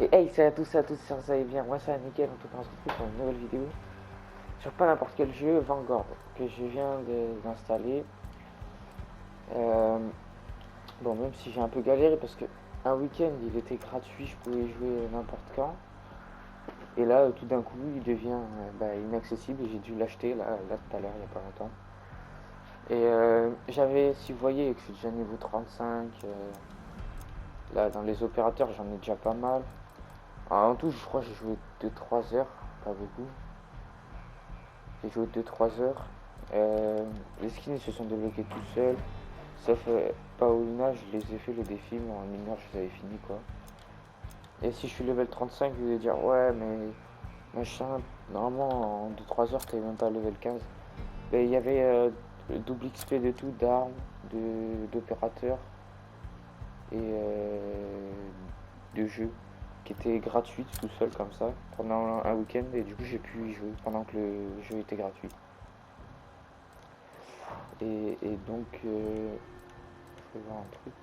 Et hey, salut à tous, ça vous allez bien? Moi, ça va nickel. En tout cas, on se retrouve pour une nouvelle vidéo sur pas n'importe quel jeu, Vanguard, que je viens d'installer. Euh, bon, même si j'ai un peu galéré parce que un week-end il était gratuit, je pouvais y jouer n'importe quand. Et là, tout d'un coup, il devient inaccessible et j'ai dû l'acheter là tout à l'heure, il n'y a pas longtemps. Et j'avais, si vous voyez, que je suis déjà niveau 35, là dans les opérateurs, j'en ai déjà pas mal. En tout, je crois que j'ai joué 2-3 heures, pas beaucoup. J'ai joué 2-3 heures. Les skins se sont débloqués tout seuls. Sauf Paulina, je les ai fait les défis, mais en mineur, je les avais finis quoi. Et si je suis level 35, vous allez dire ouais, mais machin, normalement en 2-3 heures, t'es même pas level 15. Mais il y avait double XP de tout, d'armes, d'opérateurs et de jeux qui étaient gratuites tout seul comme ça pendant un week-end. Et du coup, j'ai pu y jouer pendant que le jeu était gratuit. Et donc, je vais voir un truc.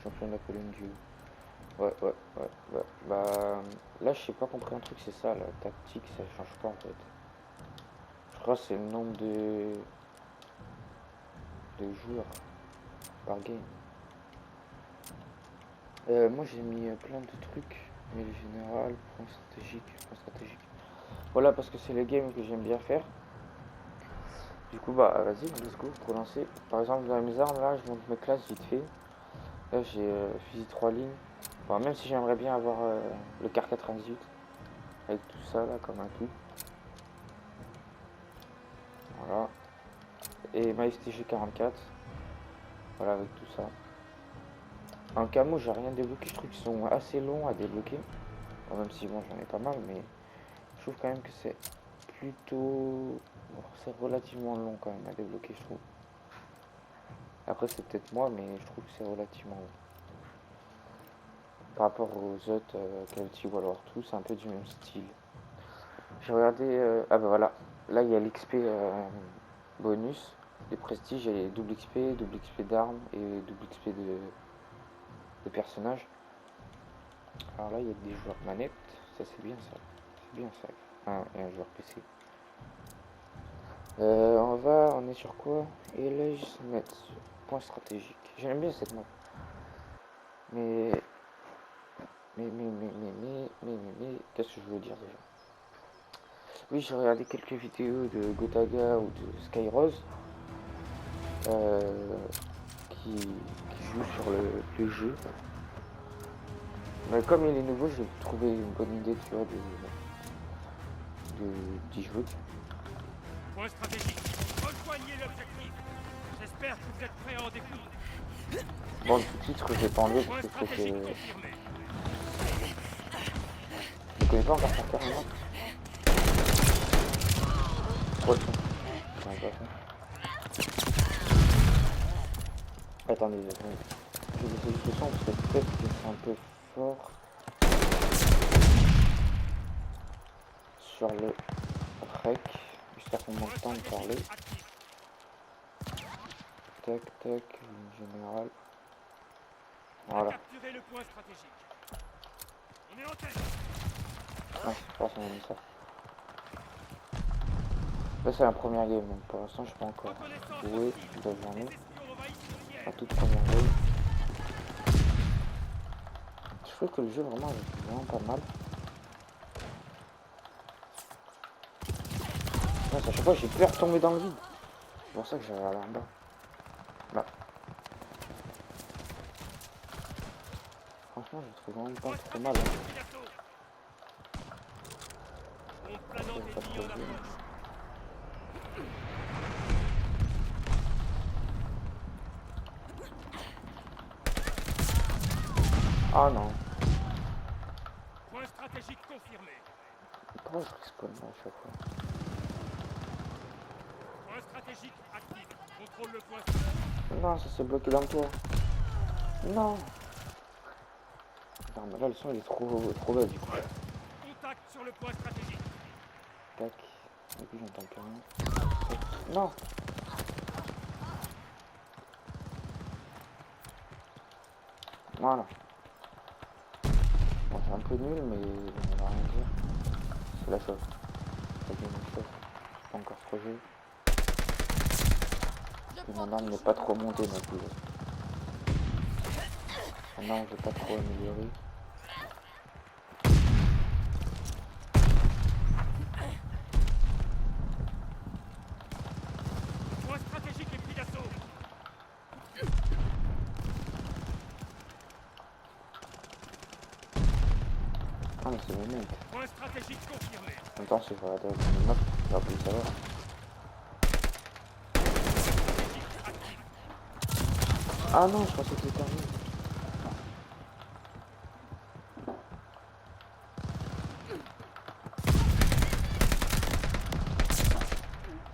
Champion Napoléon du haut. Ouais. Bah, là, je sais pas compris un truc, c'est ça, la tactique, ça change pas en fait. Je crois que c'est le nombre de joueurs par game. Moi, j'ai mis plein de trucs, mais le général, point stratégique. Voilà, parce que c'est le game que j'aime bien faire. Du coup, bah, vas-y, let's go, pour lancer. Par exemple, dans mes armes, là, je monte mes classes vite fait. Là, j'ai fusil 3 lignes. Bon, même si j'aimerais bien avoir le car 98 avec tout ça là comme un tout. Voilà. Et ma STG 44. Voilà avec tout ça. En camo, j'ai rien débloqué. Je trouve qu'ils sont assez longs à débloquer. Bon, même si bon, j'en ai pas mal, mais je trouve quand même que c'est plutôt. Bon, c'est relativement long quand même à débloquer, je trouve. Après, c'est peut-être moi, mais je trouve que c'est relativement long. Par rapport aux autres Call ou alors tout, c'est un peu du même style. J'ai regardé. Ah bah voilà. Là, il y a l'XP bonus. Les prestiges, il y a double XP d'armes et double XP de personnages. Alors là, il y a des joueurs manettes. Ça, c'est bien ça. C'est bien ça. Ah, et un joueur PC. On est sur quoi? Elege Net. Point stratégique. J'aime bien cette map. Mais. Qu'est-ce que je veux dire déjà? Oui, j'ai regardé quelques vidéos de Gotaga ou de Skyrose qui jouent sur le jeu. Mais comme il est nouveau, j'ai trouvé une bonne idée, tu vois, d'y jouer. Point stratégique. Rejoignez l'objectif. J'espère que vous êtes prêts à en découdre. Bon, le sous-titre, je vais pas enlever parce Point que stratégique confirmé. je connais pas encore par cœur, non. Trop le son. Non, pas ça. Attendez, je vais baisser juste le son parce que peut-être que c'est un peu fort sur le rec. J'espère qu'on Point m'entend me parler. stratégique actif. Tac, ligne générale. On a Voilà. capturé le point stratégique. On est en tête. Ah, je pense qu'on a mis ça. Là, c'est la première game, donc pour l'instant, je peux encore Reconnaissance jouer hostile. toute la Les journée. espions envahissent une La ligne. toute première game. Je trouve que le jeu vraiment est vraiment pas mal. Ouais, à chaque fois j'ai peur de tomber dans le vide. C'est pour ça que j'avais aller en bas. Là. Franchement, je trouve vraiment pas trop mal. Hein. Bombe planante Pas ennemie trop en bien. approche. Ah non. Point stratégique confirmé. Pourquoi je respawn là à chaque fois? Point stratégique actif. Contrôle le point stratégique. Non, ça s'est bloqué dans le toit. Non. Non, mais là le son il est trop bas du coup. Contact sur le point stratégique. Tac. Du coup j'entends plus rien. Non. Voilà. Bon, c'est un peu nul, mais on va rien dire. C'est la chose. C'est bien une chose. Pas encore ce projet. Et mon arme n'est pas trop montée non plus. Mon arme, je vais pas trop améliorer. Point stratégique est pris d'assaut. Ah, mais c'est mes mecs. Point stratégique confirmé. En même temps, c'est sur la direction de map, il va plus le savoir. Ah non, je pensais que c'était terminé.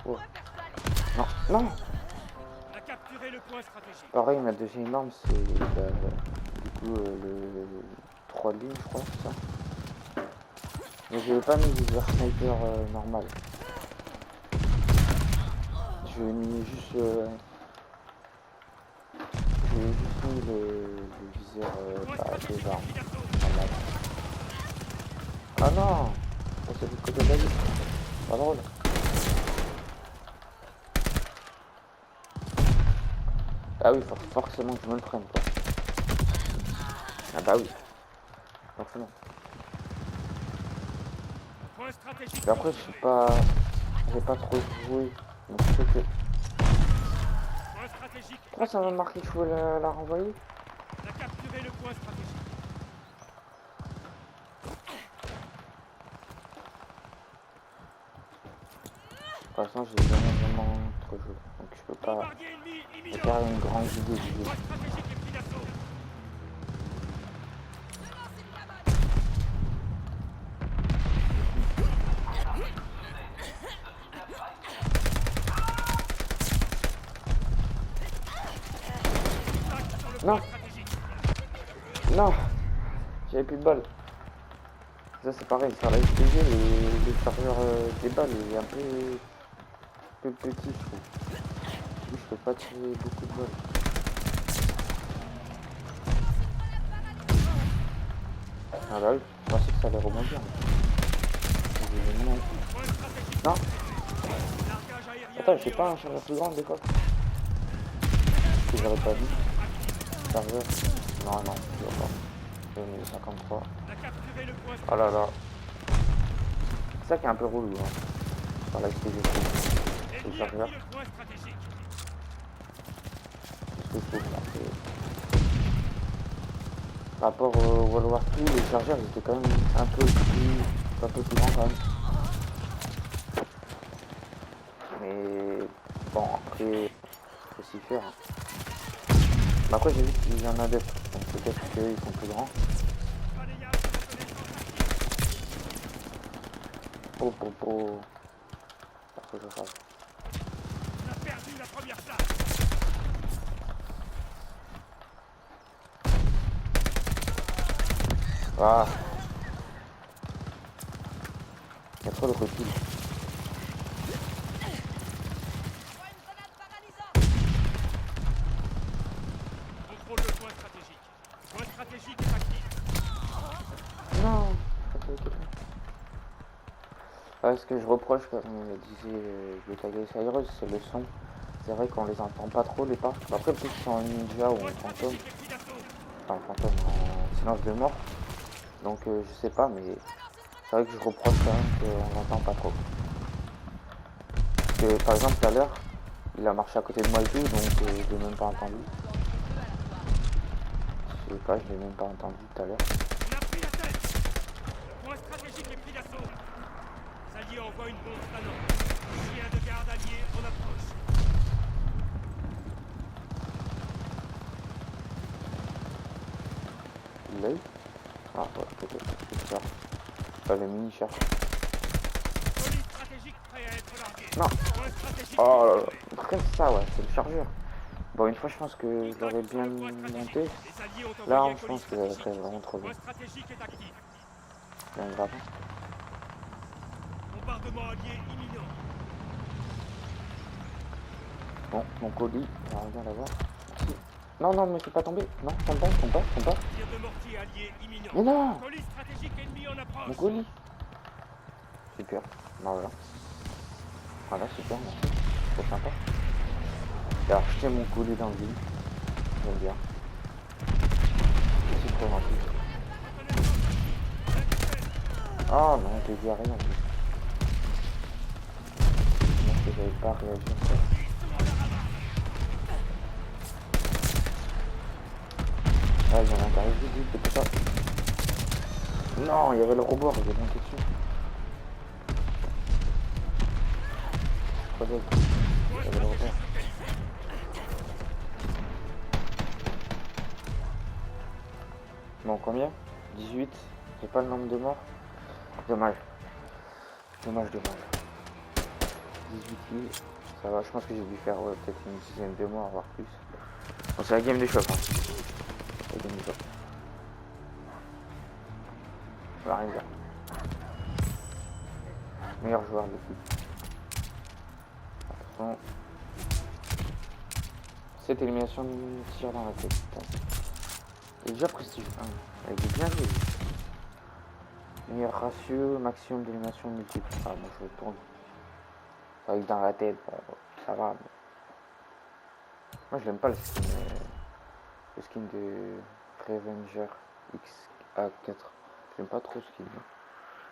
Oh. Non, non. On a capturé le point stratégique. Pareil, ma deuxième arme, c'est du coup le 3 lignes, je crois, c'est ça. Mais je n'ai pas mis viseur sniper normal. Je mis juste mis le viseur des armes. Normal. Ah non, oh, c'est du côté de la vie. Pas drôle. Ah oui, forcément que je me le prenne quoi. Ah bah oui, forcément. Point stratégique. Et après, j'ai pas trop joué. Donc je sais que. Point stratégique. Pourquoi ça m'a marqué que je pouvais la renvoyer? On a capturé le point stratégique. Pour l'instant, j'ai jamais vraiment trop joué. Donc je peux pas Bombardier ennemi imminent. faire une grande vidéo du jeu. Point stratégique est pris d'assaut. Attaque sur le Non. point stratégique. Non, j'avais plus de balles. Ça c'est pareil, sur la SPG, le chargeur des balles est un peu petit, je trouve. Du coup, je peux pas tirer beaucoup de balles. Ah bah oui, je pensais que ça allait rebondir. Point stratégique. Non, Largage aérien. attends, j'ai pas un chargeur plus grand des fois. Ce que j'aurais pas dit. Chargeur. Non, non, je vois pas. J'ai mis 53. On a capturé le point Oh là là. C'est ça qui est un peu relou, hein. Par la SPG. C'est le ennemi a chargeur. pris le point stratégique. Qu'est-ce que je trouve là, par rapport au World War 2, les chargeurs ils étaient quand même un peu plus grands quand même. Mais bon, après, faut s'y faire. Mais après, j'ai vu qu'il y en a d'autres, donc peut-être qu'ils sont plus grands. Balayage de reconnaissance active. Oh. Parce que je fasse. On a perdu la première place. Ah. Il y a trop de recul. Contrôle le point stratégique. Point stratégique est actif. Non. Ah, ce que je reproche, comme disait Metal Cyrus, c'est le son. C'est vrai qu'on les entend pas trop les pas. Après peut-être qu'ils sont en ninja ou Point en fantôme. stratégique est pris d'assaut. Enfin fantôme en silence de mort. Donc je sais pas, mais c'est vrai que je reproche quand même qu'on l'entend pas trop. Parce que par exemple tout à l'heure, il a marché à côté de moi et tout, donc je l'ai même pas entendu. Je sais pas, je l'ai même pas entendu tout à l'heure. On a pris la tête. Le point stratégique est pris d'assaut. Les alliés envoient une bombe planante. Chien de garde allié en approche. Il l'a eu? Ah ouais, peut-être, c'est ça. Pas le mini cherche. Colis stratégique prêt à être largué. Non. Point stratégique. Oh là là, après c'est ça ouais, c'est le chargeur. Bon une fois je pense que je l'aurais bien monté. Les alliés ont Là envoyé un je colis pense que ça stratégique. serait vraiment trop bien. Point stratégique est actif. Bien grave. Bombardement allié imminent. Bon, mon colis, on va bien l'avoir. Merci. Non, non, me fais pas tomber. Non, tombe pas. Tir de mortier allié imminent. Mais non. Colis stratégique ennemi en Mon approche. colis. Super. Bah voilà. Voilà, super, merci. C'est sympa. J'ai acheté mon colis dans le vide. J'aime bien. C'est trop gentil. Oh non, j'ai dit rien. Parce que j'avais pas réagi encore. Ah, il y en a un qui arrive vite, c'est pour ça. Non, il y avait le robot, j'ai monté dessus. Pas bête. Il y avait le robot. Bon, combien 18. J'ai pas le nombre de morts. Dommage. Dommage. 18 kills. Ça va, je pense que j'ai dû faire peut-être une dizaine de morts, voire plus. Bon, c'est la game des shop. Hein. La game des shop. Ça va rien dire. Meilleur joueur de l'équipe. Attention. Cette élimination de tir dans la tête. Et déjà prestige 1. Il est bien joué. Meilleur ratio, maximum d'élimination multiple. Ah, moi je retourne. Avec dans la tête, bon, ça va. Mais... moi je l'aime pas le skin de Revenger XA4. J'aime pas trop ce skin.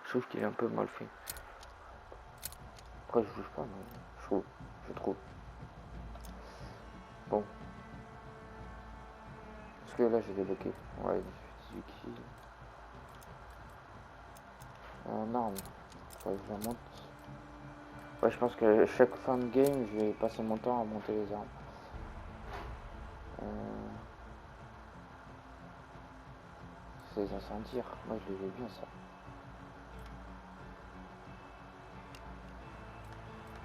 Je trouve qu'il est un peu mal fait. Après je juge pas, mais je trouve. Bon. Est-ce que là j'ai débloqué? Ouais, 18 kills. En arme. Faudrait que je la monte. Ouais, je pense que chaque fin de game, je vais passer mon temps à monter les armes. C'est les incendiaires. Moi, je les ai bien, ça.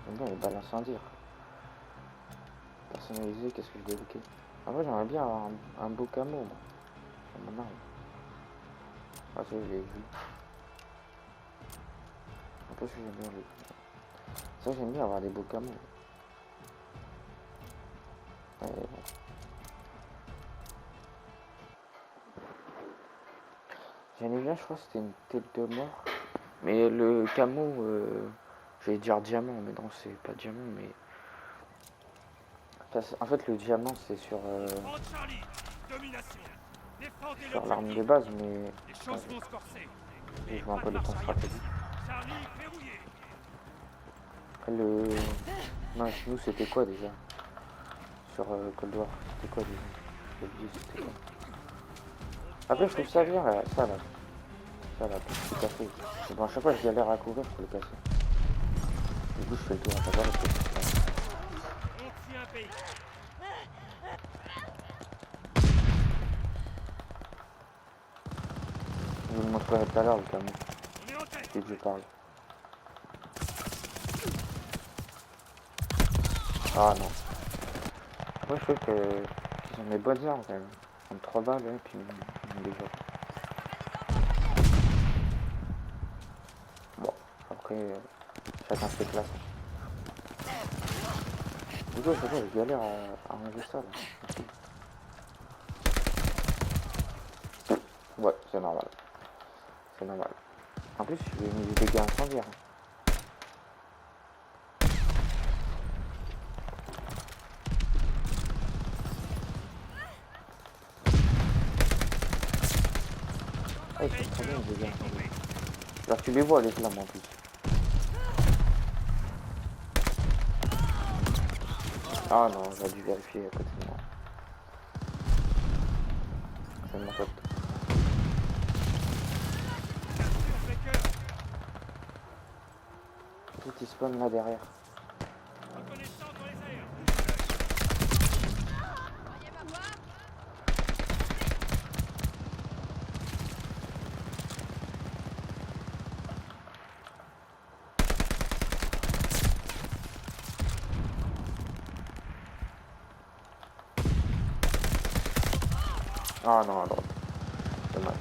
J'aime bien les balles incendiaires. Personnalisé, qu'est-ce que je débloqué? Ah, moi, j'aimerais bien avoir un beau camo, moi. Sur mon arme. Ah, ça, je l'ai vu. En plus, j'aime bien les... ça, j'aime bien avoir des beaux camos. Ouais, bon. J'en ai bien, je crois que c'était une tête de mort. Mais le camo, j'allais dire diamant, mais non, c'est pas diamant, mais... en fait, le diamant, c'est sur l'arme de base, mais... je joue un peu les points stratégiques. Après, le... non, chez nous, c'était quoi, déjà? Sur Cold War, c'était quoi, déjà? J'ai oublié, c'était quoi? Après, je trouve ça bien, là, ça, là. Ça, là, pour tout casser. Mais bon, à chaque fois, je galère à courir pour le casser. Du coup, je fais le tour à savoir parce que c'est ça. Je vous le montrerai tout à l'heure, le camo. Dès que je parle. Ah non. Moi, je trouve qu'ils ont des bonnes armes, quand même. Ils ont 3 balles, et puis ils ont déjà. Bon, après, chacun ses classes. Du coup, je galère à enlever ça, là. Ouais, c'est normal. C'est normal. En plus, j'ai mis des dégâts incendiaires. Ah, ils sont très bien les dégâts incendiaires. Alors tu les vois les flammes en plus. Ah non, j'aurais dû vérifier à côté de moi. C'est de ma faute. Tout il spawn là derrière. Ah non, à droite. Dommage.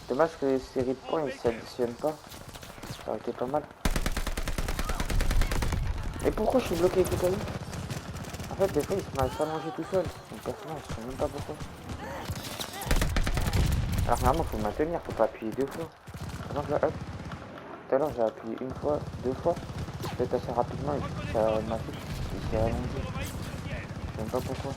Dommage que les séries de points ils s'additionnent pas. Ça aurait été pas mal. Mais pourquoi je suis bloqué avec le caillou? En fait, des fois, il se met à s'allonger tout seul. Mon personnage, je sais même pas pourquoi. Alors, normalement, faut maintenir, faut pas appuyer deux fois. Par exemple, là, hop. Tout à l'heure, j'ai appuyé une fois, deux fois. Peut-être assez rapidement, et puis ça m'a fait. Il s'est allongé. Je sais même pas pourquoi.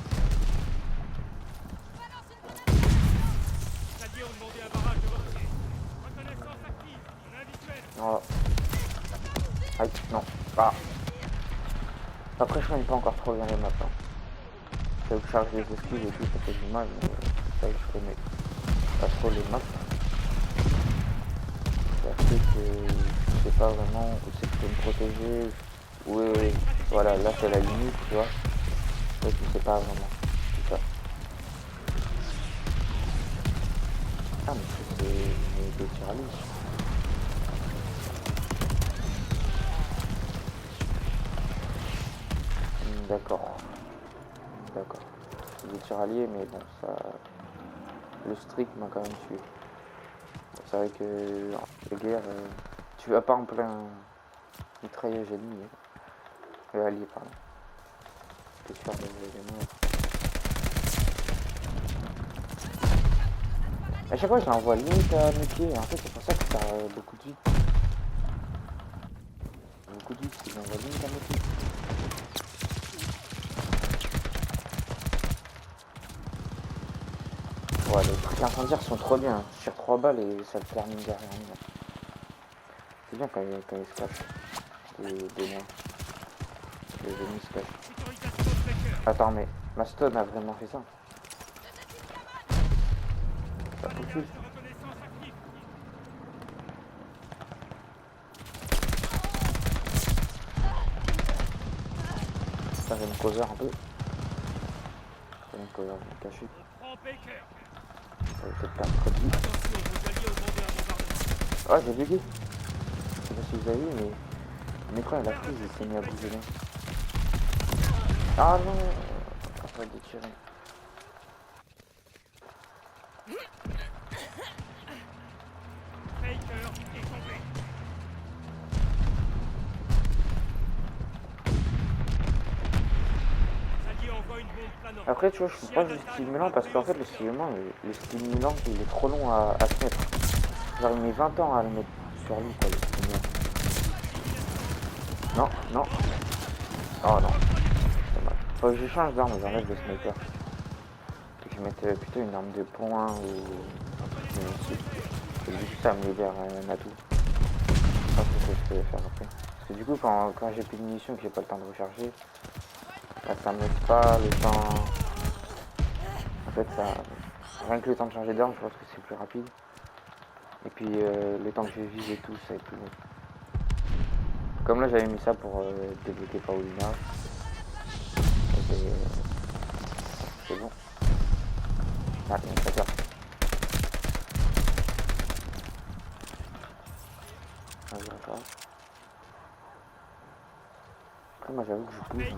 Oh. Aïe, non. Ah. Après, je connais pas encore trop bien les maps. Hein. Ça vous charge les esquives et tout, ça fait du mal, mais ça, je connais pas trop les maps. Ça fait que je sais pas vraiment où c'est que je peux me protéger. Où est... Voilà, là c'est la limite, tu vois. Ça, je sais pas vraiment. C'est ça. Ah, mais c'est des tirs à l'île. D'accord. D'accord. C'est des tiraliers, mais bon, ça... Le strict m'a quand même tué. C'est vrai que en guerre, tu vas pas en plein mitraillage ennemi. Allié, pardon. T'es sûr de mourir. À chaque fois, je l'envoie limite à mes pieds. En fait, c'est pour ça que ça a beaucoup de vie. Beaucoup de vie, c'est que j'envoie limite à mes pieds. Ouais, les trucs incendiaires sont trop bien. Je tire 3 balles et ça le termine derrière moi. C'est bien quand il se cache. Des mois. Les ennemis se cachent. Attends, mais ma stone a vraiment fait ça. Pas possible. Ça, je vais me cover un peu. Je vais me cover, je vais me cacher. Ça va peut-être perdre trop de vie. Ah, j'ai bugué. Je sais pas si vous avez vu, mais mon écran il a pris, il s'est mis à bouger là. Ah non, on va détirer. Après, tu vois, je suis pas du stimulant parce qu'en fait, le stimulant il est trop long à se mettre. Genre, il met 20 ans à le mettre sur lui, quoi, le stimulant. Non, non. Oh non. Faut que je change d'arme, j'enlève le sniper. Et que je mette plutôt une arme de poing ou un truc qui me tue. Et du coup, ça me libère un atout. Ça, c'est ce que je peux faire après. Parce que du coup, quand j'ai plus de munitions et que j'ai pas le temps de recharger, là, ça me laisse pas le temps. En fait, ça. Rien que le temps de changer d'arme, je pense que c'est plus rapide. Et puis, le temps que je vise et tout, ça va être plus long. Comme là, j'avais mis ça pour débloquer Paulina. C'est bon. Ah, il y a un traiteur. Ah, je vois pas. Après, moi, j'avoue que je bouge.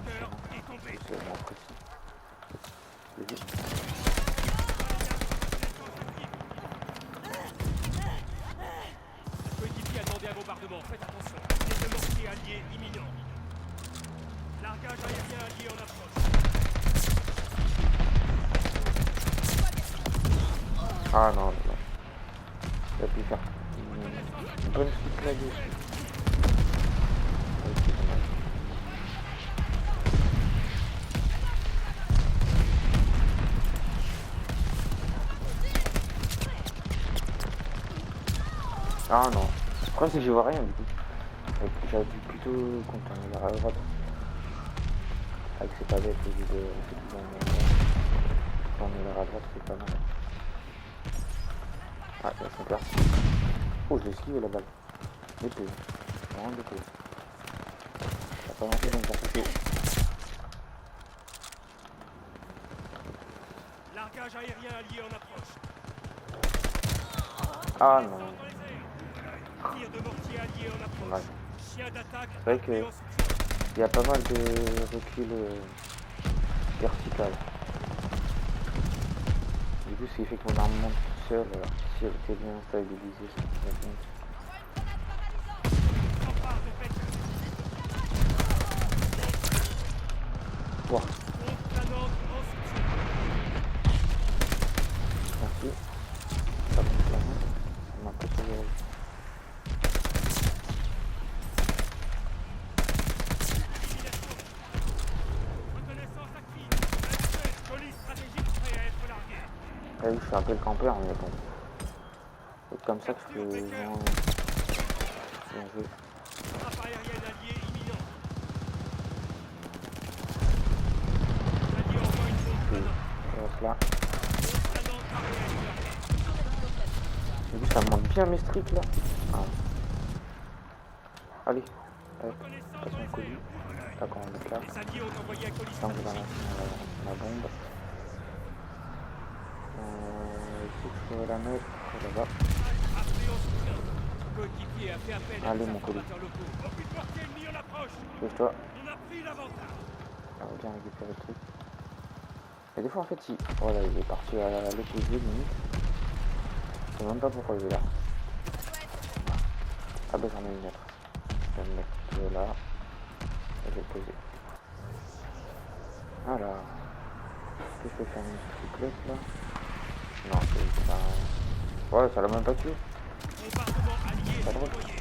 C'est vraiment précis. Coéquipier a demandé un bombardement. Faites attention. Des mortiers alliés imminents. Largage aérien allié en approche. Ah non, non. Il va plus faire une bonne suite là-dessus. Ah non. Le problème c'est que je vois rien du coup. J'aurais dû plutôt contourner vers la droite. Avec c'est pas bête au lieu de tourner vers la droite, c'est pas mal. Ah, il y a son cœur. Oh, je l'ai esquivé la balle. L'épée. Vraiment l'épée. Ça a pas manqué de me faire toucher. Largage aérien allié en approche. Ah non. Tir de mortier allié en approche. Chien d'attaque. C'est vrai que il y a pas mal de recul vertical. Du coup, ce qui fait que mon arme monte toute seule, si elle était bien stabilisée, ça serait bien. Wow. Constamment en soutien. Merci. Ça me fait rien. Ça m'a un peu sauvé la vie. Élimination. Reconnaissance active. Accès. Colis stratégique prêt à être largué. Là, oui, je suis un peu le campeur, mais bon. C'est comme ça que je peux Capture Baker. vraiment bien jouer. Frappe aérienne alliée imminente. Allié envoie une bombe Je planante. reste là. Bombe planante aérienne larguée. J'ai vu, ça monte bien mes streaks là. Ah. Allez. Hop. Reconnaissance Passe dans mon les colis. airs. Ouvre l'œil. Là, quand on va mettre là. Les alliés ont envoyé un colis Là, on va dans stratégique. la bombe. Il faut que je la mettre là-bas. Appelé en soutien. Coéquipier a fait appel à Allez, des mon colis. informateurs locaux. Aucune portée ennemie en approche. Bouge-toi. On a pris l'avantage. On va bien récupérer le truc. Et des fois, en fait, si. Voilà, il est parti à l'opposé, limite. Je sais même pas pourquoi il est là. Ah bah, j'en ai une autre. Je vais me mettre là. Et je vais le poser. Voilà. Est-ce que je peux faire une triplette là? Non, c'est pas. Ouais, ça l'a même pas tué. Bombardement allié Pas drôle. déployé.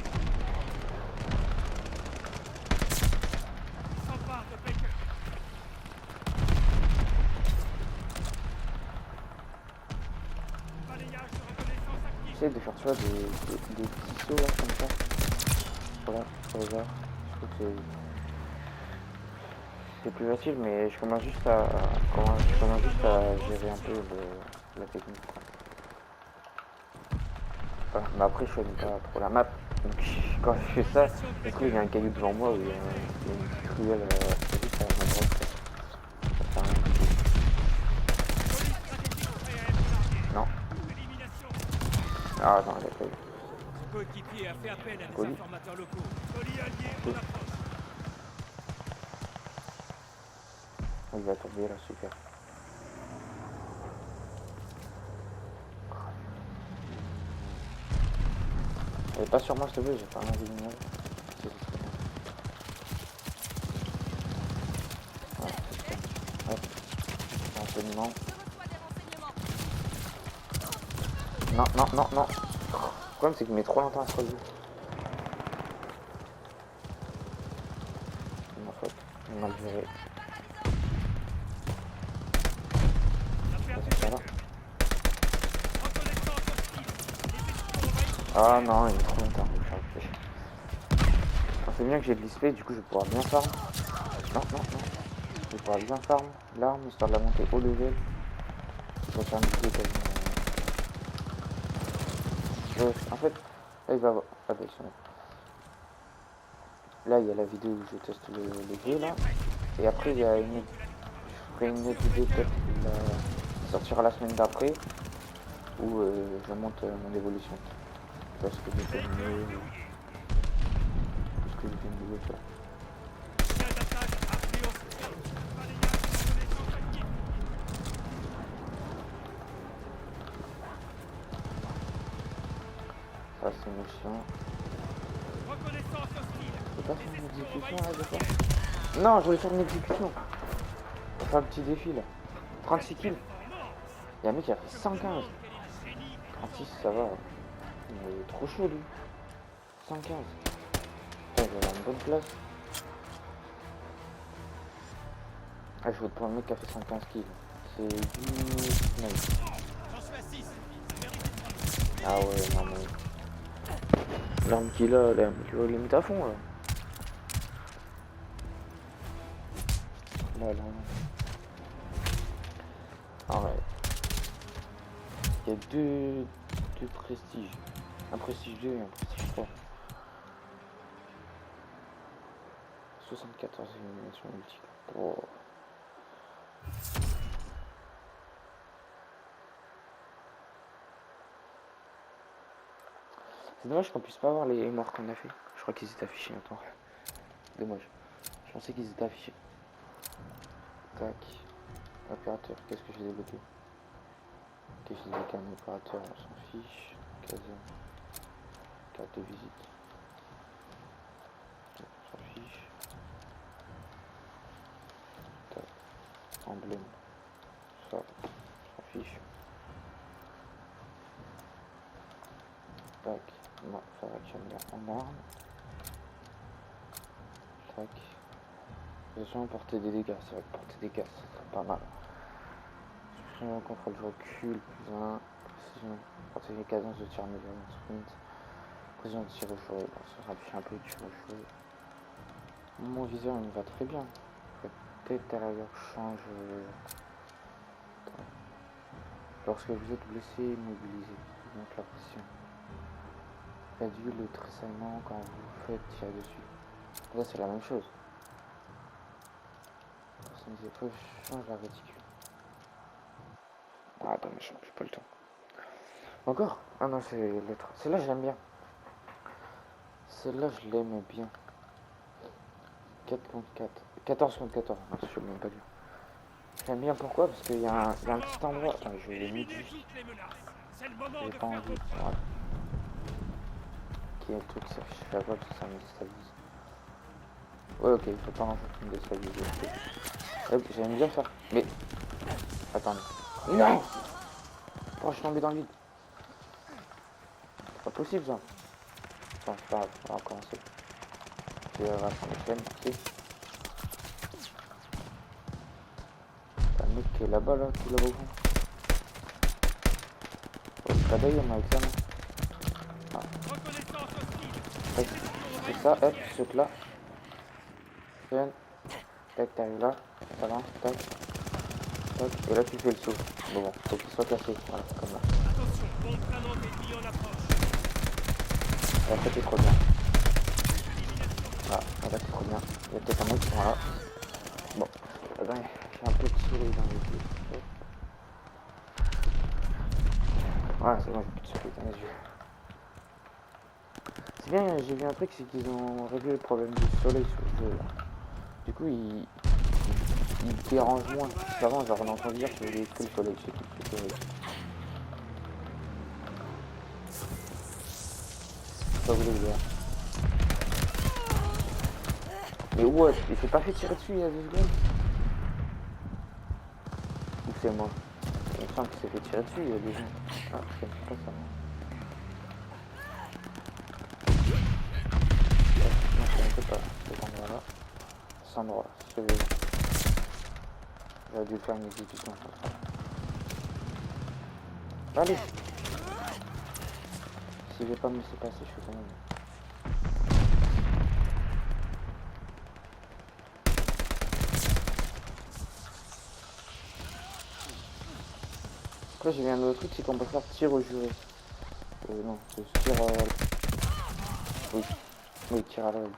Il s'empare de Baker. Balayage de reconnaissance actif. J'essaie de faire, tu vois, des petits sauts là, comme ça. Voilà, sur les arbres. Je trouve que c'est plus facile, mais je commence juste à gérer un peu la technique. Quoi. Voilà. Mais après, je connais pas trop la map. Donc, quand je fais ça, je trouve qu'il y a un caillou devant moi ou il y a une petite ruelle juste à ma droite. Quoi. Ça sert à rien du tout. Colis stratégique prêt à être largué. Non. Élimination. Ah non, elle a pas eu. Coéquipier a fait appel à des Colis. informateurs locaux. Colis allié en approche. Il va tomber là, super. Elle est pas sur moi, s'il te plaît, j'ai pas envie de mourir. C'est très bien. Voilà, c'est très bien. Hop. Renseignement. Non, non, non, non. Le problème, c'est qu'il met trop longtemps à se relever. C'est ma faute. Mal géré. On a perdu Ça va. Baker. Reconnaissance hostile. Les équipes envahissent. Ah non, il met trop longtemps. C'est bien que j'ai de l'XP, du coup je vais pouvoir bien farm. Non, non, non. Je vais pouvoir bien farm l'arme, histoire de la monter au level. Je vais faire une vidéo quasiment. En fait, là il va avoir. Ah bah ils sont là. Là il y a la vidéo où je teste le jeu là. Et après il y a une. Je ferai une autre vidéo peut-être qui sortira la semaine d'après. Où je monte mon évolution. Parce que j'ai fait mieux. Parce que j'ai fait mieux ça. Chien d'attaque appelé en soutien. Balayage de reconnaissance actif. Ça c'est méchant. Reconnaissance hostile. C'est pas faire Les une escouades exécution envahissent là, le des fois. ciel. Non, je voulais faire une exécution. On va faire un petit défi là. 36 kills. Il y a un mec qui a fait 115. Quel est le génie. 36, ça va. Il est trop chaud lui. 115. Putain, il va avoir une bonne place. Ah, je vote pour un mec qui a fait 115 kills. C'est du nice. J'en suis à 6. Ah ouais, non mais. L'arme qu'il a, il est mis à fond là. Là, là. Ah ouais. Il y a deux prestiges. Un prestige 2 et un prestige 3. 74 éliminations multiples. Oh. C'est dommage qu'on puisse pas voir les morts qu'on a fait. Je crois qu'ils étaient affichés. Attends. Dommage. Je pensais qu'ils étaient affichés. Tac. Opérateur. Qu'est-ce que j'ai débloqué? Ok, j'ai débloqué un opérateur. On s'en fiche. Caserne. Carte de visite. On s'en fiche. Tac. emblème. Ça, on fiche. Tac. Non, ça va que j'aime bien en arme. Tac. Attention, porter des dégâts. C'est vrai que porter des dégâts, ça serait pas mal. Suppression, contrôle de recul, plus 1. Précision, protéger cadence de tir médium, sprint. Précision de tir au chaud. Bon, ça s'affiche un peu de tir au chaud. Mon viseur, il me va très bien. Tête à l'arrière change. Lorsque vous êtes blessé, immobilisé, donc la pression. Réduit le tressaillement quand vous faites tirer dessus. Là, c'est la même chose. Personnalisé, faut que je change la réticule. Ah, attends, mais je n'ai pas le temps. Encore? Ah non, c'est l'autre. Celle-là, je l'aime bien. Celle-là, je l'aime bien. 4 contre 4. 14 contre 14. Non, je ne même pas dire. J'aime bien pourquoi? Parce qu'il y a un petit endroit. Attends, je vais les juste. J'ai pas envie. Voilà. Qui est le truc qui s'affiche à quoi parce que ça me déstabilise. Ouais, ok, il faut pas en fait me déstabiliser. Hop, j'aime bien ça. Mais. Attendez. Non! Oh, je suis tombé dans le vide. C'est pas possible ça. Attends, c'est pas grave, on va recommencer. Je vais rassembler les chaînes, merci. T'as un mec qui est là-bas, là, tout là-bas au fond. Oh, c'est pas d'ailleurs, avec ça, non? Ah. C'est ça, hop, tu sautes là. Tac, t'arrives là, t'avances, tac, tac, et là tu fais le saut. Bon, faut qu'il soit placé, voilà, comme là. Attention, bombe planante ennemie en approche. Et après t'es trop bien. Ah, là t'es trop bien. Il y a peut-être un autre qui sont là. Bon, attends, j'ai un peu de soleil dans les yeux. Voilà, c'est bon, j'ai plus de soleil dans les yeux. C'est bien, j'ai vu un truc, c'est qu'ils ont réglé le problème du soleil sur le jeu là. Du coup, il dérange moins. Parce qu'avant, genre, on entend dire qu'il y avait que le soleil, c'est tout. C'est terrible. Ça vous voulez dire. Mais what? Il s'est pas fait tirer dessus il y a 2 secondes? Ou c'est moi? Il me semble qu'il s'est fait tirer dessus il y a 2 secondes. Ah, c'est pas ça. Non, je connaissais pas cet endroit-là. Cet endroit-là, j'aurais dû faire une exécution sur ça. Allez! Si je vais pas me laisser passer, je fais quand même. Après j'ai vu un autre truc, c'est qu'on peut faire tir au juré. Non, c'est tir oui. Oui, tir à l'œil.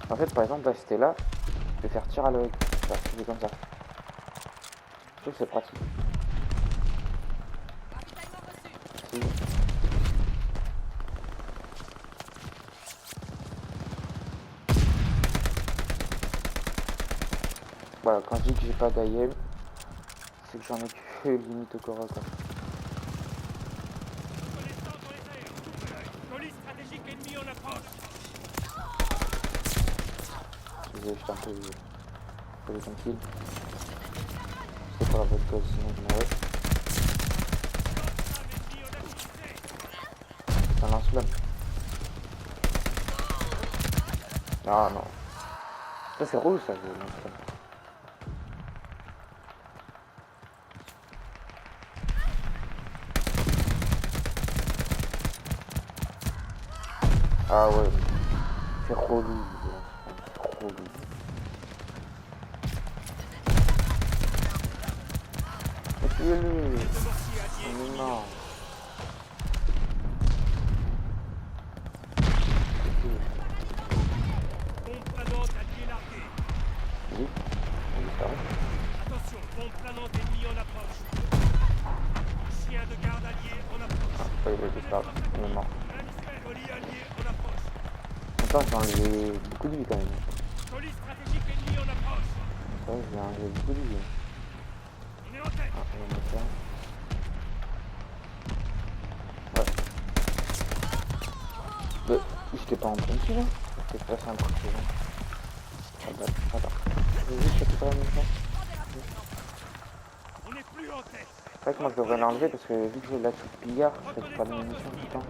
En fait par exemple là c'était là, je vais faire tir à l'œil. Je vais faire comme ça. Je trouve que c'est pratique. Si. Voilà, quand je dis que j'ai pas d'AIM, c'est que j'en ai que limite au corps à corps. Colis stratégique ennemi en approche. Désolé, j'étais un peu tranquille. C'est pas la bonne cause, sinon je mourrais. C'est un lance-flamme. Ah non. Ça c'est relou ça, le lance-flamme. Ah ouais, c'est relou, c'est relou. Tuez-le. Oh non. Bombe planante alliée larguée. Oui, ça va. Attention, bombe planante ennemie en approche. Chien de garde allié en approche. Ah, pas les ça, on est mort. Colis allié en approche. Attends, j'ai enlevé beaucoup de vie quand même. Colis stratégique ennemi en approche. Ça va, j'ai enlevé beaucoup de vie. On est en tête. Ah, on va mettre ça. Ouais. Mais, j'étais pas en train de tirer. J'étais passé un coup de tir. Attends. Je vais juste choper pas la même chose. Vue en tête. C'est vrai que moi je devrais l'enlever parce que vu que j'ai la soupe pillard, je fais pas de munitions tout le temps.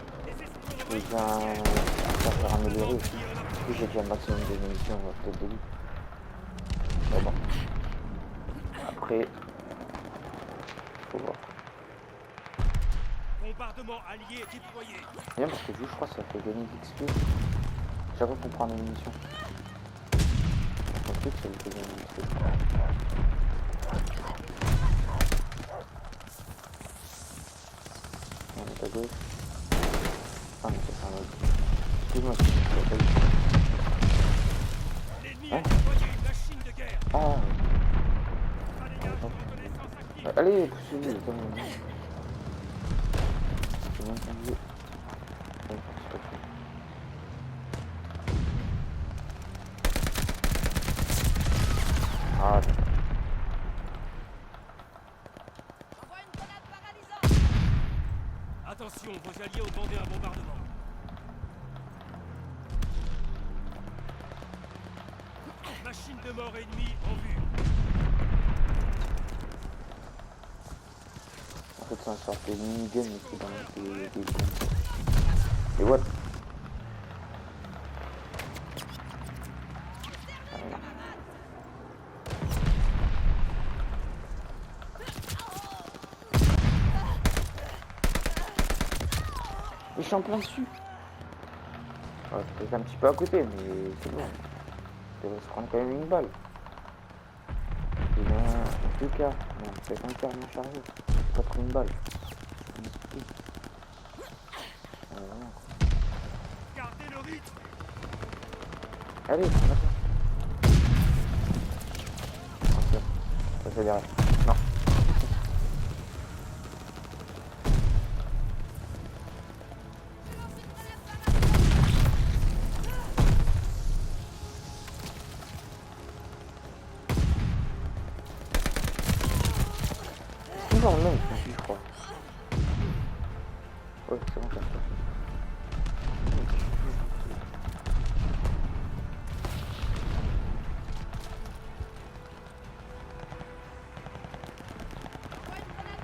J'ai bien un chargeur amélioré aussi. Puis j'ai déjà le maximum de munitions dès le début. Mais bon. Après, faut voir. Bombardement allié déployé. Bien parce que je crois que ça fait gagner d'XP. Chaque fois qu'on prend des munitions. Le truc ça lui fait gagner d'XP. On est à gauche. Ah mais c'est un autre. Excuse-moi si je ne pas ici. L'ennemi a déployé une machine de guerre. Ah Balayage de reconnaissance active. allez, poussez-lui, attends. J'ai même entendu. Ouais, c'est pas cool. Ah, Envoie une grenade paralysante. Attention, vos alliés ont demandé un bombardement. Machine de mort ennemie en vue. en fait, c'est un sorte de minigun, mais c'est dans des bombes. Et what? Je suis en plein dessus. Ouais, peut-être un petit peu à côté, mais c'est bon. Je devrais se prendre quand même une balle. Il y a deux quarts. Non, c'est un quart non chargé. Pas trop une balle. Vraiment. Gardez le rythme. Allez, on attend. Ok, ça fait derrière. Non. Toujours le même, je crois. Ouais, c'est bon, ça se passe.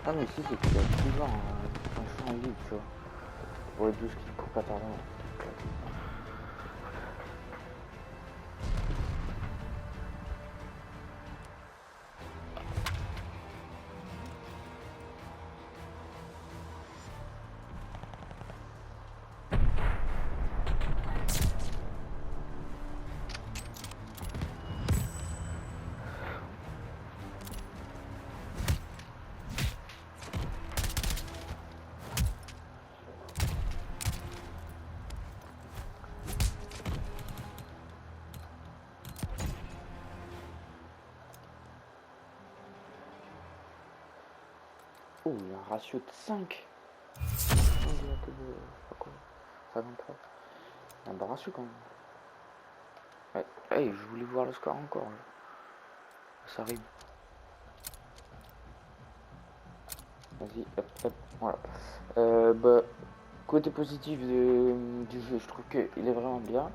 Ah mais si c'est qu'il y a toujours un champ libre, tu vois. Pour les 12 qui courent pas par là. Oh, il y a un ratio de 5. On dirait que de... pas quoi. 53. Il y a un bon ratio quand même. Ouais. Hey, je voulais voir le score encore. Là. Ça arrive. Vas-y, hop, hop, voilà. Bah, côté positif du jeu, je trouve qu'il est vraiment bien.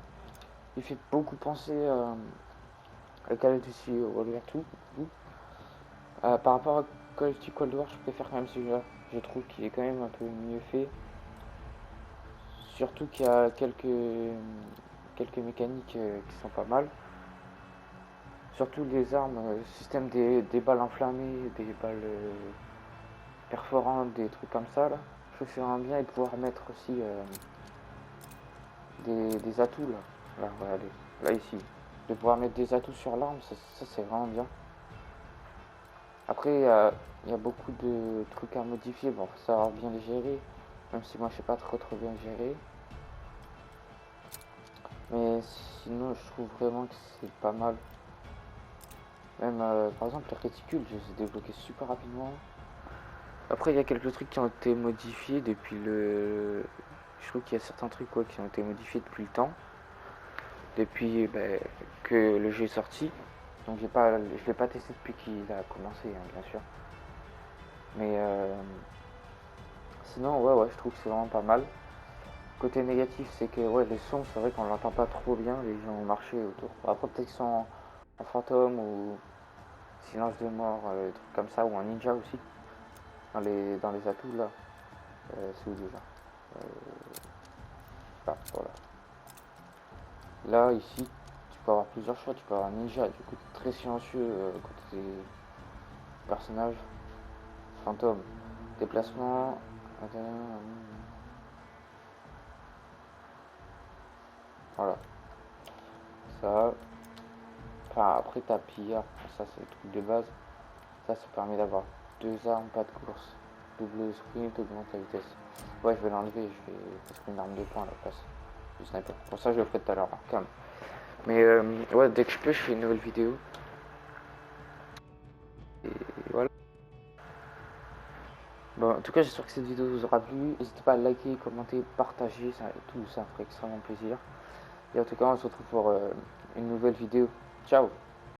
Il fait beaucoup penser à Call of Duty World War II. Par rapport à Call of Duty Cold War, je préfère quand même celui-là. Je trouve qu'il est quand même un peu mieux fait. Surtout qu'il y a quelques mécaniques qui sont pas mal. Surtout les armes, système des balles enflammées, des balles perforantes, des trucs comme ça. Là. Je trouve que c'est vraiment bien et de pouvoir mettre aussi des atouts là. Là, regardez. Là ici. De pouvoir mettre des atouts sur l'arme, ça c'est vraiment bien. Après, il y a beaucoup de trucs à modifier. Bon, faut savoir bien les gérer. Même si moi je sais pas trop bien gérer. Mais sinon, je trouve vraiment que c'est pas mal. Même par exemple, les réticules, je les ai débloqués super rapidement. Après, il y a quelques trucs qui ont été modifiés depuis le. Je trouve qu'il y a certains trucs quoi, qui ont été modifiés depuis le temps. Depuis que le jeu est sorti. Donc je l'ai pas testé depuis qu'il a commencé, hein, bien sûr. Mais sinon, ouais, je trouve que c'est vraiment pas mal. Côté négatif, c'est que ouais, le son, c'est vrai qu'on l'entend pas trop bien, les gens ont marché autour. Après, peut-être qu'ils sont en fantôme ou silence de mort, des trucs comme ça, ou en ninja aussi. dans les atouts là. C'est où déjà ah, voilà. Là, ici, tu peux avoir plusieurs choix. Tu peux avoir ninja, du coup, très silencieux côté personnage. Fantôme, déplacement. Voilà. Ça. Enfin, après, t'as pillard. Ça, c'est le truc de base. Ça permet d'avoir 2 armes, pas de course. Double sprint, augmente la vitesse. Ouais, je vais l'enlever. Je vais mettre une arme de poing à la place du sniper. Pour ça, je le ferai tout à l'heure. Calme. Mais ouais, dès que je peux, je fais une nouvelle vidéo. Et voilà. Bon, en tout cas, j'espère que cette vidéo vous aura plu. N'hésitez pas à liker, commenter, partager. Tout ça me ferait extrêmement plaisir. Et en tout cas, on se retrouve pour une nouvelle vidéo. Ciao!